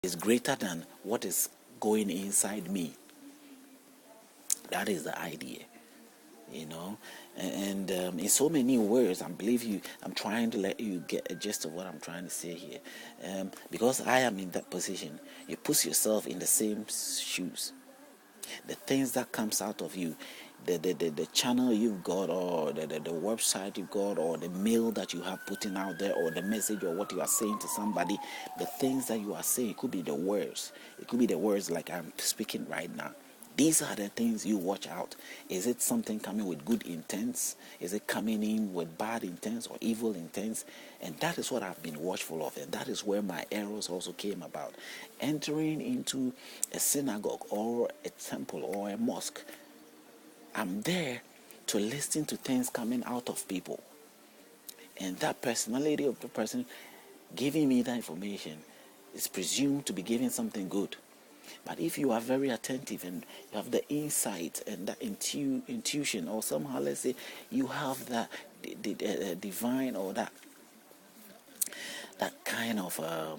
is greater than what is going inside me. That is the idea, and in so many words, I'm trying to let you get a gist of what I'm trying to say here. Because I am in that position, you put yourself in the same shoes. The things that comes out of you, the channel you've got, or the website you've got, or the mail that you have putting out there, or the message, or what you are saying to somebody, the things that you are saying, it could be the words. It could be the words like I'm speaking right now. These are the things you watch out. Is it something coming with good intents? Is it coming in with bad intents or evil intents? And that is what I've been watchful of. And that is where my errors also came about. Entering into a synagogue or a temple or a mosque, I'm there to listen to things coming out of people. And that personality of the person giving me that information is presumed to be giving something good. But if you are very attentive and you have the insight and that intuition, or somehow, let's say, you have that the divine, or that kind of a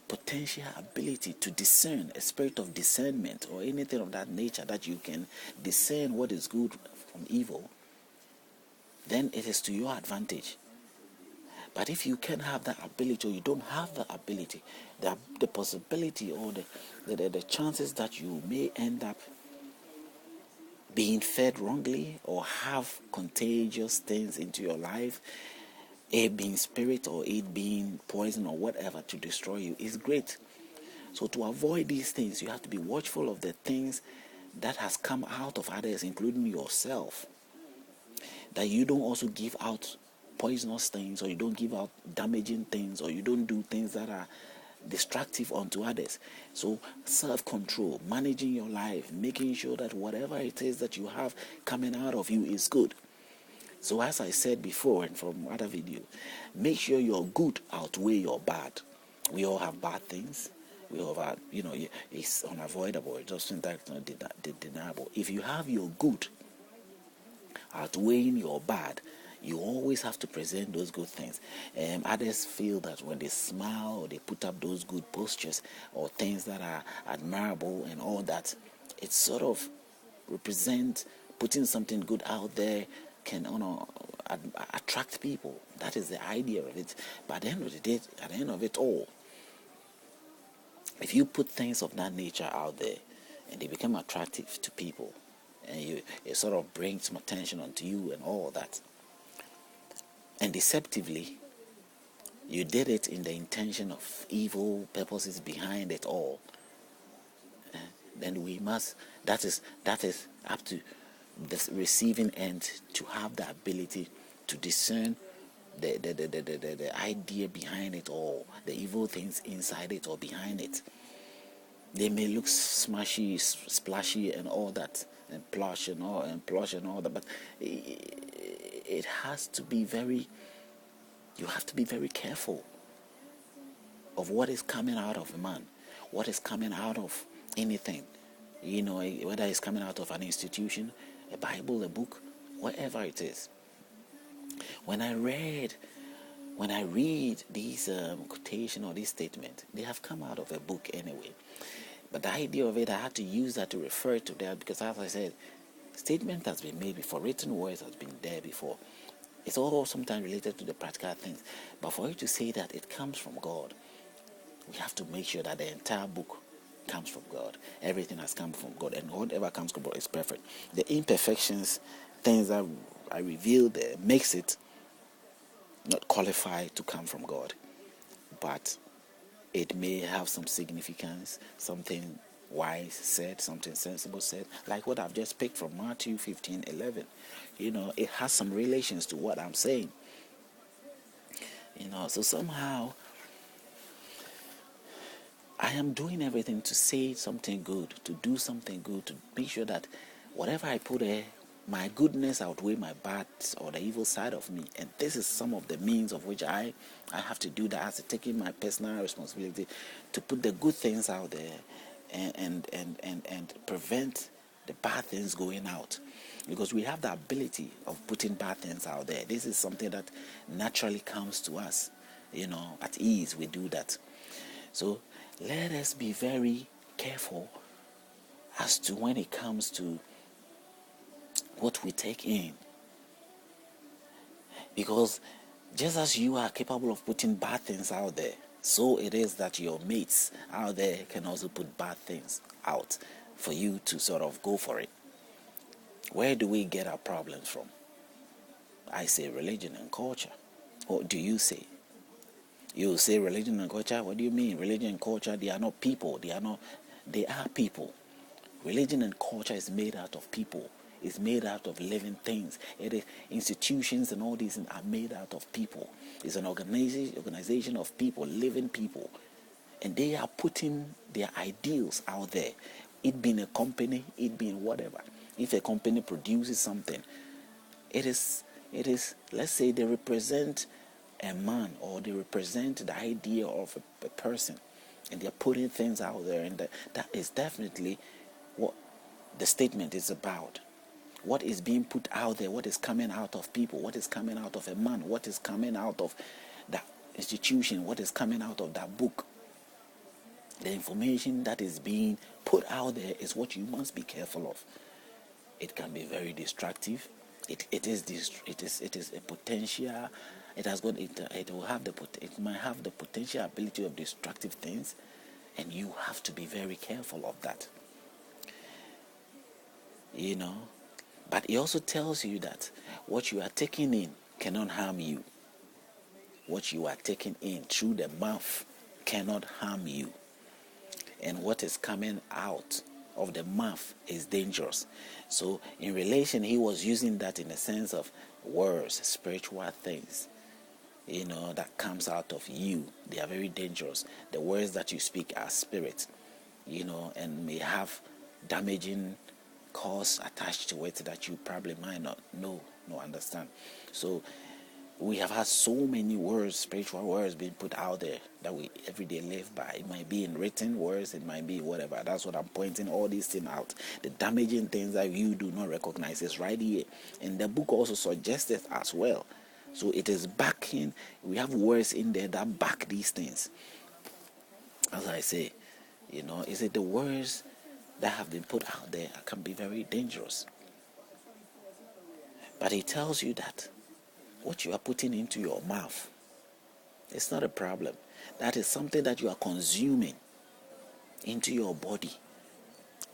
potential ability to discern, a spirit of discernment, or anything of that nature, that you can discern what is good from evil, then it is to your advantage. But if you can have that ability, or you don't have that ability, the possibility, or the chances that you may end up being fed wrongly, or have contagious things into your life, it being spirit or it being poison or whatever, to destroy you, is great. So to avoid these things, you have to be watchful of the things that has come out of others, including yourself, that you don't also give out poisonous things, or you don't give out damaging things, or you don't do things that are destructive unto others. So self-control, managing your life, making sure that whatever it is that you have coming out of you is good. So as I said before, and from other video, make sure your good outweigh your bad. We all have bad things. We all have, it's unavoidable. It's just that's not deniable. If you have your good outweighing your bad, you always have to present those good things. Others feel that when they smile, or they put up those good postures, or things that are admirable and all that, it sort of represent putting something good out there can attract people. That is the idea of it. But at the end of the day, at the end of it all, if you put things of that nature out there and they become attractive to people, and it sort of brings some attention onto you and all that, and deceptively you did it in the intention of evil purposes behind it all, then that is up to the receiving end to have the ability to discern the idea behind it all, the evil things inside it or behind it. They may look smashy, splashy, and all that, and plush and all that, but it has to be you have to be very careful of what is coming out of a man, what is coming out of anything, whether it's coming out of an institution, a Bible, a book, whatever it is. When I read these quotation or this statement, they have come out of a book anyway. But the idea of it, I had to use that to refer to that, because as I said, statement has been made before, written words has been there before. It's all sometimes related to the practical things. But for you to say that it comes from God, we have to make sure that the entire book comes from God. Everything has come from God, and whatever comes from God is perfect. The imperfections, things that I reveal there, makes it not qualified to come from God. But it may have some significance, something wise said, something sensible said, like what I've just picked from Matthew 15:11. It has some relations to what I'm saying. So somehow I am doing everything to say something good, to do something good, to make sure that whatever I put there, my goodness outweigh my bad or the evil side of me. And this is some of the means of which I have to do that, as taking my personal responsibility to put the good things out there and prevent the bad things going out. because we have the ability of putting bad things out there. This is something that naturally comes to us, at ease. We do that. So let us be very careful as to when it comes to what we take in, because just as you are capable of putting bad things out there, so it is that your mates out there can also put bad things out for you to sort of go for it. Where do we get our problems from? I say religion and culture. What do you say? You say religion and culture? What do you mean? Religion and culture, they are not people. They are people. Religion and culture is made out of people. It's made out of living things. It is institutions and all these are made out of people. It's an organization of people, living people. And they are putting their ideals out there. It being a company, it being whatever. If a company produces something, it is, let's say they represent a man, or they represent the idea of a person, and they're putting things out there, and that is definitely what the statement is about. What is being put out there, what is coming out of people, what is coming out of a man, what is coming out of that institution, what is coming out of that book. The information that is being put out there is what you must be careful of. It can be very destructive. It is a potential. It might have the potential ability of destructive things, and you have to be very careful of that. But it also tells you that what you are taking in cannot harm you. What you are taking in through the mouth cannot harm you. And what is coming out of the mouth is dangerous. So in relation, he was using that in the sense of words, spiritual things, that comes out of you. They are very dangerous. The words that you speak are spirit, and may have damaging cause attached to it that you probably might not know nor understand. So we have had so many words, spiritual words being put out there that we everyday live by. It might be in written words, it might be whatever. That's what I'm pointing all these things out. The damaging things that you do not recognize is right here. And the book also suggests it as well. So it is backing. We have words in there that back these things. As I say, is it the words that have been put out there can be very dangerous. But he tells you that what you are putting into your mouth, it's not a problem. That is something that you are consuming into your body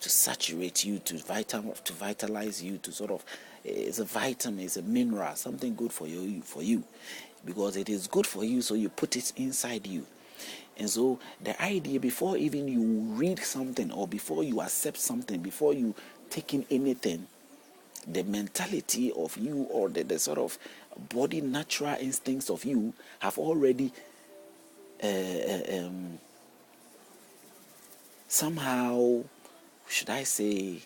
to saturate you, to vitalize you, to sort of, it's a vitamin, it's a mineral, something good for you, because it is good for you, so you put it inside you. And so the idea, before even you read something, or before you accept something, before you take in anything, the mentality of you, or the sort of body natural instincts of you have already somehow, should I say,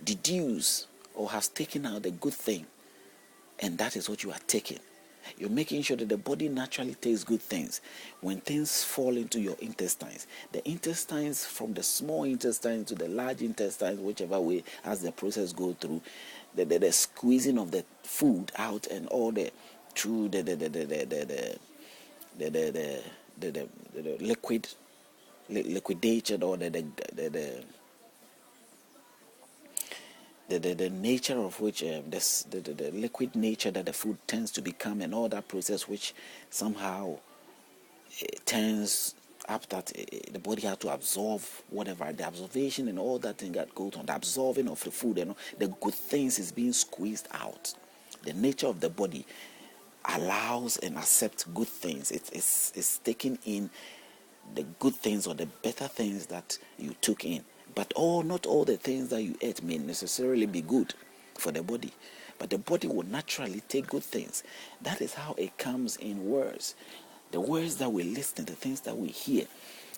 deduce or has taken out the good thing, and that is what you are taking. You're making sure that the body naturally takes good things. When things fall into your intestines, the intestines, from the small intestine to the large intestines, whichever way as the process go through, the squeezing of the food out and all the through the liquidation, or the nature of which the liquid nature that the food tends to become, and all that process which somehow turns up that the body has to absorb whatever, the absorption and all that thing that goes on, the absorbing of the food, and the good things is being squeezed out. The nature of the body allows and accepts good things. It's taking in the good things or the better things that you took in. But not all the things that you ate may necessarily be good for the body. But the body will naturally take good things. That is how it comes in words. The words that we listen, the things that we hear.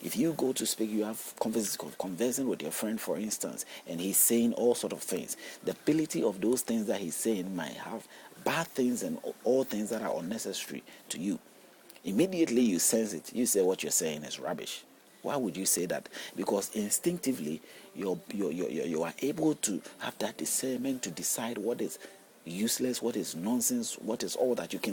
If you go to speak, you have conversing with your friend, for instance, and he's saying all sort of things. The ability of those things that he's saying might have bad things and all things that are unnecessary to you. Immediately you sense it. You say what you're saying is rubbish. Why would you say that? Because instinctively you are able to have that discernment to decide what is useless, what is nonsense, what is all that you can